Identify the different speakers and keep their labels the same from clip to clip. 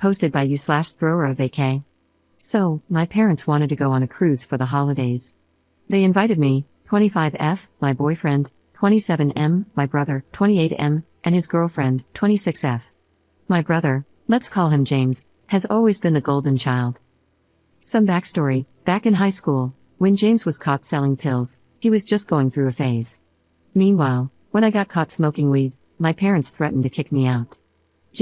Speaker 1: posted by you/thrower of AK. So, my parents wanted to go on a cruise for the holidays. They invited me, 25F, my boyfriend, 27M, my brother, 28M, and his girlfriend, 26F. My brother, let's call him James, has always been the golden child. Some backstory: back in high school, when James was caught selling pills, he was just going through a phase. Meanwhile, when I got caught smoking weed, my parents threatened to kick me out.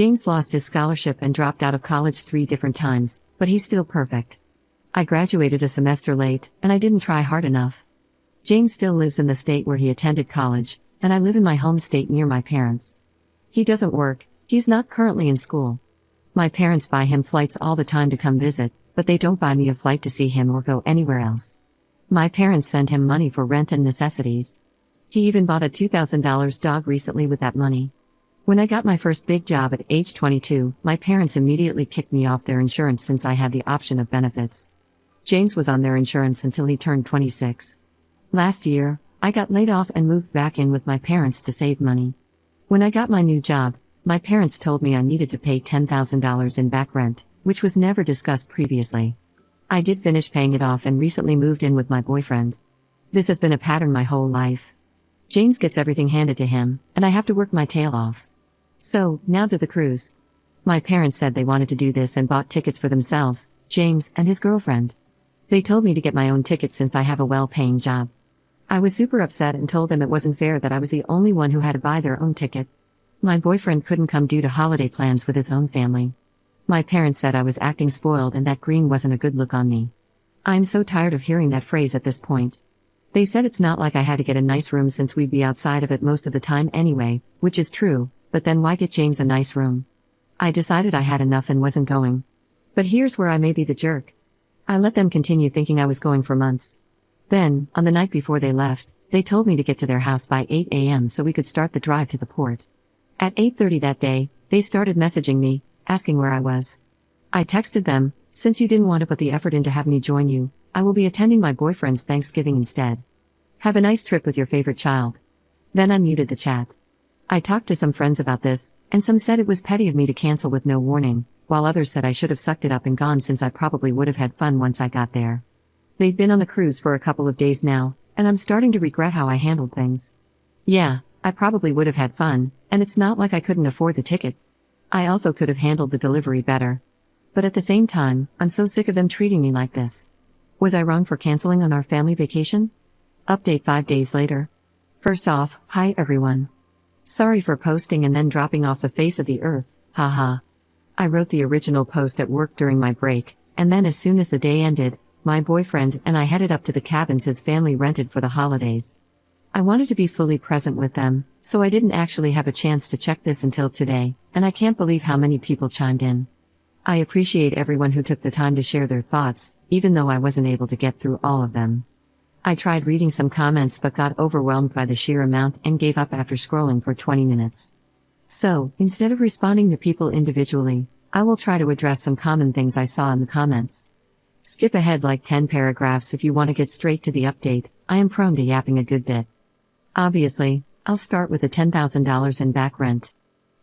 Speaker 1: James lost his scholarship and dropped out of college 3 different times, but he's still perfect. I graduated a semester late, and I didn't try hard enough. James still lives in the state where he attended college, and I live in my home state near my parents. He doesn't work, he's not currently in school. My parents buy him flights all the time to come visit, but they don't buy me a flight to see him or go anywhere else. My parents send him money for rent and necessities. He even bought a $2,000 dog recently with that money. When I got my first big job at age 22, my parents immediately kicked me off their insurance since I had the option of benefits. James was on their insurance until he turned 26. Last year, I got laid off and moved back in with my parents to save money. When I got my new job, my parents told me I needed to pay $10,000 in back rent, which was never discussed previously. I did finish paying it off and recently moved in with my boyfriend. This has been a pattern my whole life. James gets everything handed to him, and I have to work my tail off. So, now to the cruise. My parents said they wanted to do this and bought tickets for themselves, James, and his girlfriend. They told me to get my own ticket since I have a well-paying job. I was super upset and told them it wasn't fair that I was the only one who had to buy their own ticket. My boyfriend couldn't come due to holiday plans with his own family. My parents said I was acting spoiled and that green wasn't a good look on me. I'm so tired of hearing that phrase at this point. They said it's not like I had to get a nice room since we'd be outside of it most of the time anyway, which is true, but then why get James a nice room? I decided I had enough and wasn't going. But here's where I may be the jerk. I let them continue thinking I was going for months. Then, on the night before they left, they told me to get to their house by 8 a.m. so we could start the drive to the port. At 8:30 that day, they started messaging me, asking where I was. I texted them, since you didn't want to put the effort in to have me join you, I will be attending my boyfriend's Thanksgiving instead. Have a nice trip with your favorite child. Then I muted the chat. I talked to some friends about this, and some said it was petty of me to cancel with no warning, while others said I should have sucked it up and gone since I probably would have had fun once I got there. They'd been on the cruise for a couple of days now, and I'm starting to regret how I handled things. Yeah, I probably would have had fun, and it's not like I couldn't afford the ticket. I also could have handled the delivery better. But at the same time, I'm so sick of them treating me like this. Was I wrong for canceling on our family vacation? Update 5 days later. First off, hi everyone. Sorry for posting and then dropping off the face of the earth, haha. I wrote the original post at work during my break, and then as soon as the day ended, my boyfriend and I headed up to the cabins his family rented for the holidays. I wanted to be fully present with them, so I didn't actually have a chance to check this until today, and I can't believe how many people chimed in. I appreciate everyone who took the time to share their thoughts, even though I wasn't able to get through all of them. I tried reading some comments but got overwhelmed by the sheer amount and gave up after scrolling for 20 minutes. So, instead of responding to people individually, I will try to address some common things I saw in the comments. Skip ahead like 10 paragraphs if you want to get straight to the update. I am prone to yapping a good bit. Obviously, I'll start with the $10,000 in back rent.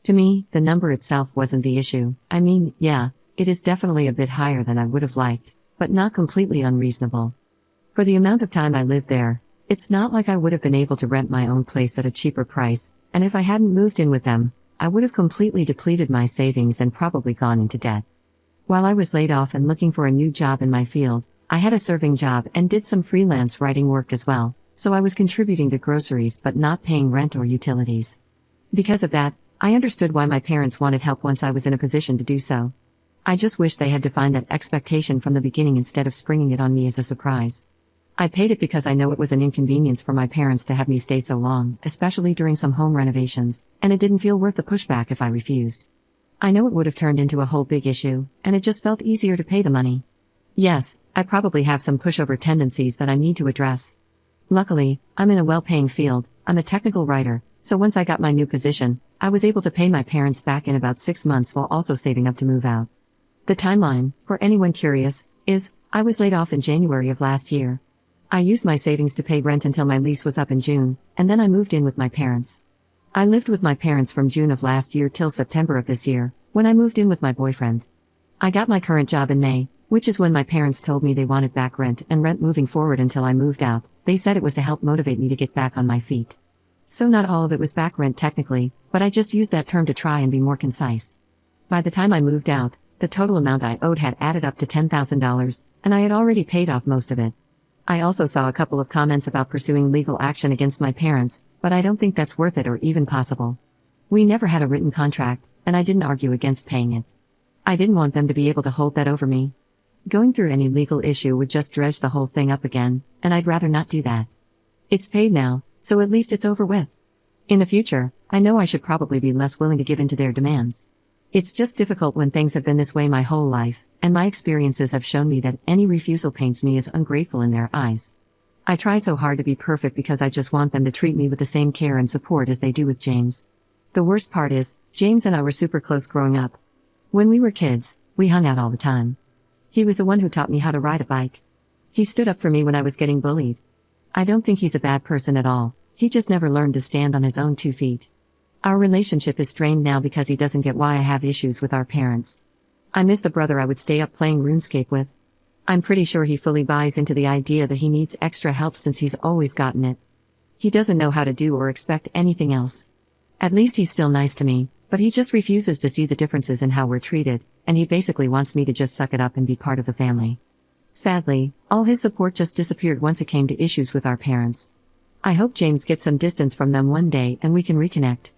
Speaker 1: To me, the number itself wasn't the issue. I mean, yeah, it is definitely a bit higher than I would have liked, but not completely unreasonable. For the amount of time I lived there, it's not like I would have been able to rent my own place at a cheaper price, and if I hadn't moved in with them, I would have completely depleted my savings and probably gone into debt. While I was laid off and looking for a new job in my field, I had a serving job and did some freelance writing work as well, so I was contributing to groceries but not paying rent or utilities. Because of that, I understood why my parents wanted help once I was in a position to do so. I just wish they had defined that expectation from the beginning instead of springing it on me as a surprise. I paid it because I know it was an inconvenience for my parents to have me stay so long, especially during some home renovations, and it didn't feel worth the pushback if I refused. I know it would have turned into a whole big issue, and it just felt easier to pay the money. Yes, I probably have some pushover tendencies that I need to address. Luckily, I'm in a well-paying field. I'm a technical writer, so once I got my new position, I was able to pay my parents back in about 6 months while also saving up to move out. The timeline, for anyone curious, is, I was laid off in January of last year. I used my savings to pay rent until my lease was up in June, and then I moved in with my parents. I lived with my parents from June of last year till September of this year, when I moved in with my boyfriend. I got my current job in May, which is when my parents told me they wanted back rent and rent moving forward until I moved out. They said it was to help motivate me to get back on my feet. So not all of it was back rent technically, but I just used that term to try and be more concise. By the time I moved out, the total amount I owed had added up to $10,000, and I had already paid off most of it. I also saw a couple of comments about pursuing legal action against my parents, but I don't think that's worth it or even possible. We never had a written contract, and I didn't argue against paying it. I didn't want them to be able to hold that over me. Going through any legal issue would just dredge the whole thing up again, and I'd rather not do that. It's paid now, so at least it's over with. In the future, I know I should probably be less willing to give in to their demands. It's just difficult when things have been this way my whole life, and my experiences have shown me that any refusal paints me as ungrateful in their eyes. I try so hard to be perfect because I just want them to treat me with the same care and support as they do with James. The worst part is, James and I were super close growing up. When we were kids, we hung out all the time. He was the one who taught me how to ride a bike. He stood up for me when I was getting bullied. I don't think he's a bad person at all, he just never learned to stand on his own 2 feet. Our relationship is strained now because he doesn't get why I have issues with our parents. I miss the brother I would stay up playing RuneScape with. I'm pretty sure he fully buys into the idea that he needs extra help since he's always gotten it. He doesn't know how to do or expect anything else. At least he's still nice to me, but he just refuses to see the differences in how we're treated, and he basically wants me to just suck it up and be part of the family. Sadly, all his support just disappeared once it came to issues with our parents. I hope James gets some distance from them one day and we can reconnect.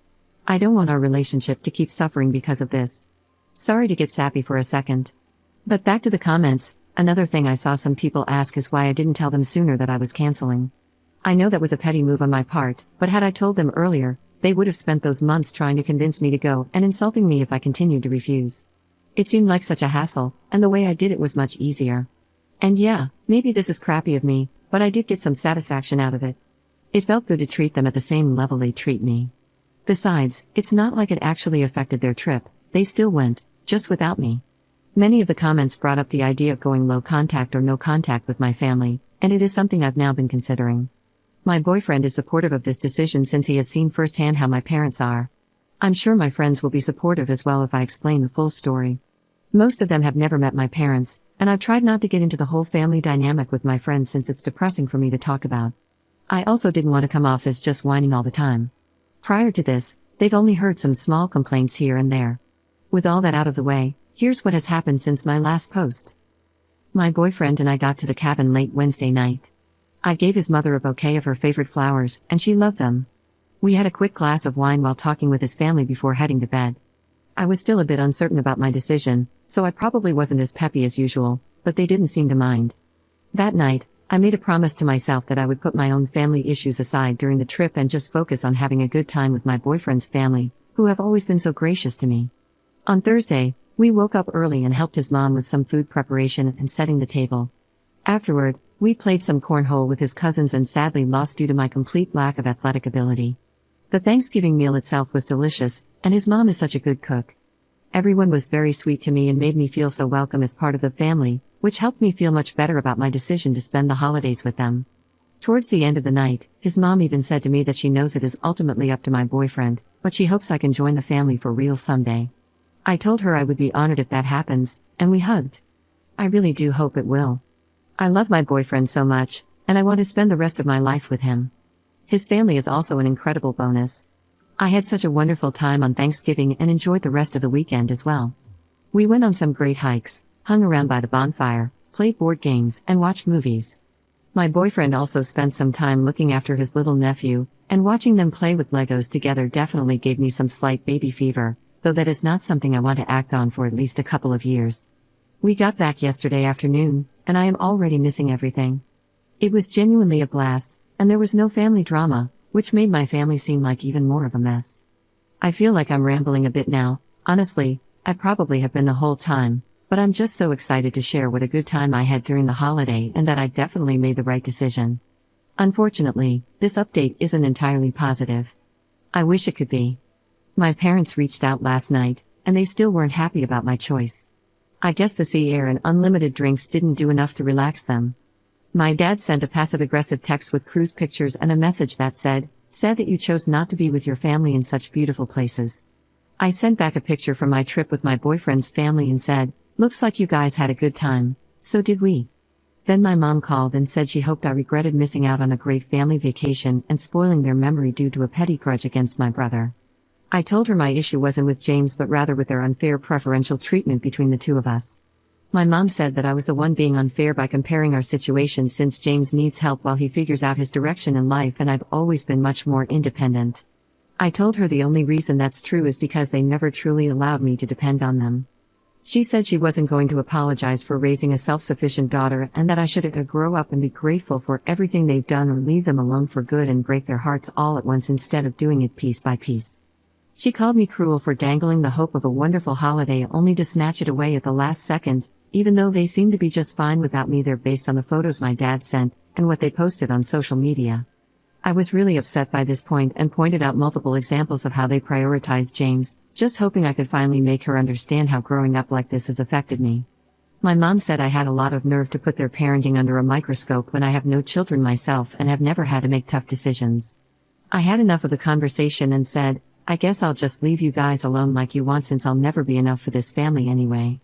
Speaker 1: I don't want our relationship to keep suffering because of this. Sorry to get sappy for a second. But back to the comments, another thing I saw some people ask is why I didn't tell them sooner that I was canceling. I know that was a petty move on my part, but had I told them earlier, they would have spent those months trying to convince me to go and insulting me if I continued to refuse. It seemed like such a hassle, and the way I did it was much easier. And yeah, maybe this is crappy of me, but I did get some satisfaction out of it. It felt good to treat them at the same level they treat me. Besides, it's not like it actually affected their trip, they still went, just without me. Many of the comments brought up the idea of going low contact or no contact with my family, and it is something I've now been considering. My boyfriend is supportive of this decision since he has seen firsthand how my parents are. I'm sure my friends will be supportive as well if I explain the full story. Most of them have never met my parents, and I've tried not to get into the whole family dynamic with my friends since it's depressing for me to talk about. I also didn't want to come off as just whining all the time. Prior to this, they've only heard some small complaints here and there. With all that out of the way, here's what has happened since my last post. My boyfriend and I got to the cabin late Wednesday night. I gave his mother a bouquet of her favorite flowers, and she loved them. We had a quick glass of wine while talking with his family before heading to bed. I was still a bit uncertain about my decision, so I probably wasn't as peppy as usual, but they didn't seem to mind. That night, I made a promise to myself that I would put my own family issues aside during the trip and just focus on having a good time with my boyfriend's family, who have always been so gracious to me. On Thursday, we woke up early and helped his mom with some food preparation and setting the table. Afterward, we played some cornhole with his cousins and sadly lost due to my complete lack of athletic ability. The Thanksgiving meal itself was delicious, and his mom is such a good cook. Everyone was very sweet to me and made me feel so welcome as part of the family, which helped me feel much better about my decision to spend the holidays with them. Towards the end of the night, his mom even said to me that she knows it is ultimately up to my boyfriend, but she hopes I can join the family for real someday. I told her I would be honored if that happens, and we hugged. I really do hope it will. I love my boyfriend so much, and I want to spend the rest of my life with him. His family is also an incredible bonus. I had such a wonderful time on Thanksgiving and enjoyed the rest of the weekend as well. We went on some great hikes, hung around by the bonfire, played board games, and watched movies. My boyfriend also spent some time looking after his little nephew, and watching them play with Legos together definitely gave me some slight baby fever, though that is not something I want to act on for at least a couple of years. We got back yesterday afternoon, and I am already missing everything. It was genuinely a blast, and there was no family drama, which made my family seem like even more of a mess. I feel like I'm rambling a bit now, honestly, I probably have been the whole time, but I'm just so excited to share what a good time I had during the holiday and that I definitely made the right decision. Unfortunately, this update isn't entirely positive. I wish it could be. My parents reached out last night, and they still weren't happy about my choice. I guess the sea air and unlimited drinks didn't do enough to relax them. My dad sent a passive-aggressive text with cruise pictures and a message that said, "Sad that you chose not to be with your family in such beautiful places." I sent back a picture from my trip with my boyfriend's family and said, Looks like you guys had a good time. So did we. Then my mom called and said she hoped I regretted missing out on a great family vacation and spoiling their memory due to a petty grudge against my brother. I told her my issue wasn't with James but rather with their unfair preferential treatment between the two of us. My mom said that I was the one being unfair by comparing our situations since James needs help while he figures out his direction in life and I've always been much more independent. I told her the only reason that's true is because they never truly allowed me to depend on them. She said she wasn't going to apologize for raising a self-sufficient daughter and that I should grow up and be grateful for everything they've done or leave them alone for good and break their hearts all at once instead of doing it piece by piece. She called me cruel for dangling the hope of a wonderful holiday only to snatch it away at the last second, even though they seem to be just fine without me there based on the photos my dad sent and what they posted on social media. I was really upset by this point and pointed out multiple examples of how they prioritized James, just hoping I could finally make her understand how growing up like this has affected me. My mom said I had a lot of nerve to put their parenting under a microscope when I have no children myself and have never had to make tough decisions. I had enough of the conversation and said, I guess I'll just leave you guys alone like you want since I'll never be enough for this family anyway.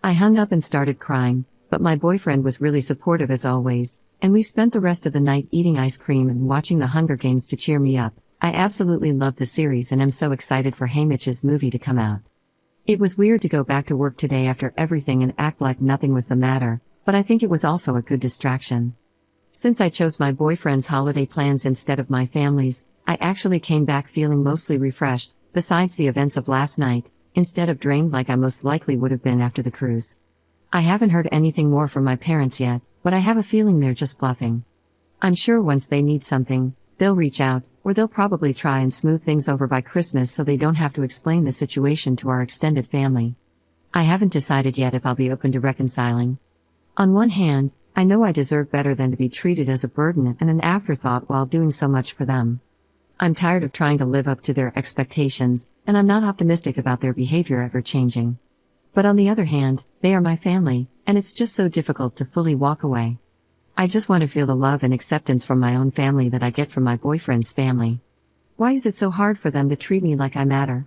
Speaker 1: I hung up and started crying, but my boyfriend was really supportive as always, and we spent the rest of the night eating ice cream and watching The Hunger Games to cheer me up. I absolutely love the series and am so excited for Haymitch's movie to come out. It was weird to go back to work today after everything and act like nothing was the matter, but I think it was also a good distraction. Since I chose my boyfriend's holiday plans instead of my family's, I actually came back feeling mostly refreshed, besides the events of last night, instead of drained like I most likely would have been after the cruise. I haven't heard anything more from my parents yet, but I have a feeling they're just bluffing. I'm sure once they need something, they'll reach out, or they'll probably try and smooth things over by Christmas so they don't have to explain the situation to our extended family. I haven't decided yet if I'll be open to reconciling. On one hand, I know I deserve better than to be treated as a burden and an afterthought while doing so much for them. I'm tired of trying to live up to their expectations, and I'm not optimistic about their behavior ever changing. But on the other hand, they are my family, and it's just so difficult to fully walk away. I just want to feel the love and acceptance from my own family that I get from my boyfriend's family. Why is it so hard for them to treat me like I matter?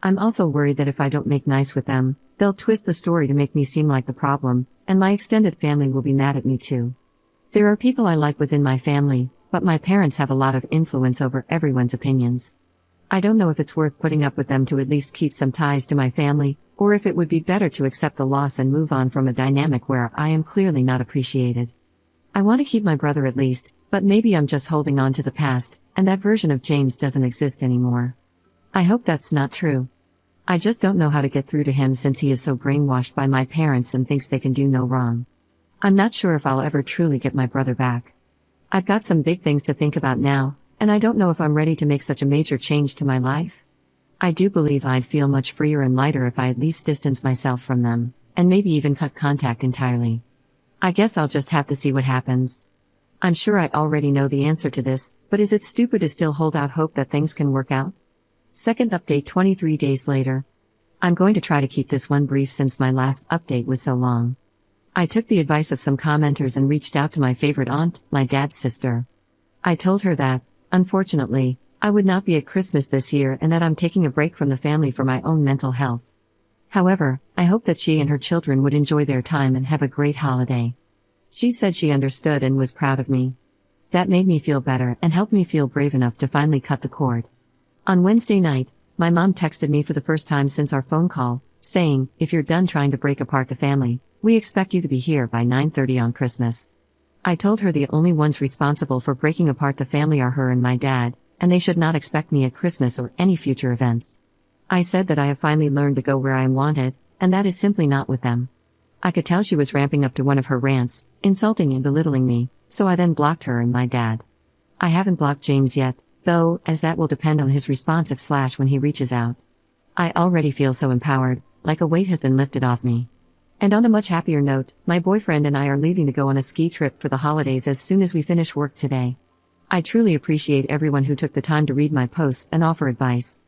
Speaker 1: I'm also worried that if I don't make nice with them, they'll twist the story to make me seem like the problem, and my extended family will be mad at me too. There are people I like within my family, but my parents have a lot of influence over everyone's opinions. I don't know if it's worth putting up with them to at least keep some ties to my family, or if it would be better to accept the loss and move on from a dynamic where I am clearly not appreciated. I want to keep my brother at least, but maybe I'm just holding on to the past, and that version of James doesn't exist anymore. I hope that's not true. I just don't know how to get through to him since he is so brainwashed by my parents and thinks they can do no wrong. I'm not sure if I'll ever truly get my brother back. I've got some big things to think about now, and I don't know if I'm ready to make such a major change to my life. I do believe I'd feel much freer and lighter if I at least distanced myself from them, and maybe even cut contact entirely. I guess I'll just have to see what happens. I'm sure I already know the answer to this, but is it stupid to still hold out hope that things can work out? Second update 23 days later. I'm going to try to keep this one brief since my last update was so long. I took the advice of some commenters and reached out to my favorite aunt, my dad's sister. I told her that, unfortunately, I would not be at Christmas this year and that I'm taking a break from the family for my own mental health. However, I hope that she and her children would enjoy their time and have a great holiday. She said she understood and was proud of me. That made me feel better and helped me feel brave enough to finally cut the cord. On Wednesday night, my mom texted me for the first time since our phone call, saying, "If you're done trying to break apart the family, we expect you to be here by 9:30 on Christmas." I told her the only ones responsible for breaking apart the family are her and my dad, and they should not expect me at Christmas or any future events. I said that I have finally learned to go where I am wanted, and that is simply not with them. I could tell she was ramping up to one of her rants, insulting and belittling me, so I then blocked her and my dad. I haven't blocked James yet, though, as that will depend on his responsive / when he reaches out. I already feel so empowered, like a weight has been lifted off me. And on a much happier note, my boyfriend and I are leaving to go on a ski trip for the holidays as soon as we finish work today. I truly appreciate everyone who took the time to read my posts and offer advice.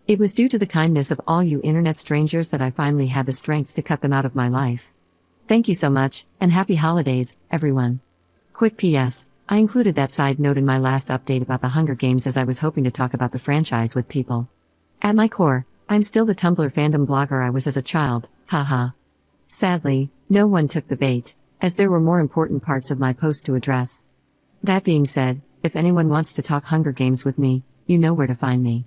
Speaker 1: It was due to the kindness of all you internet strangers that I finally had the strength to cut them out of my life. Thank you so much, and happy holidays, everyone. Quick PS, I included that side note in my last update about the Hunger Games as I was hoping to talk about the franchise with people. At my core, I'm still the Tumblr fandom blogger I was as a child, haha. Sadly, no one took the bait, as there were more important parts of my post to address. That being said, if anyone wants to talk Hunger Games with me, you know where to find me.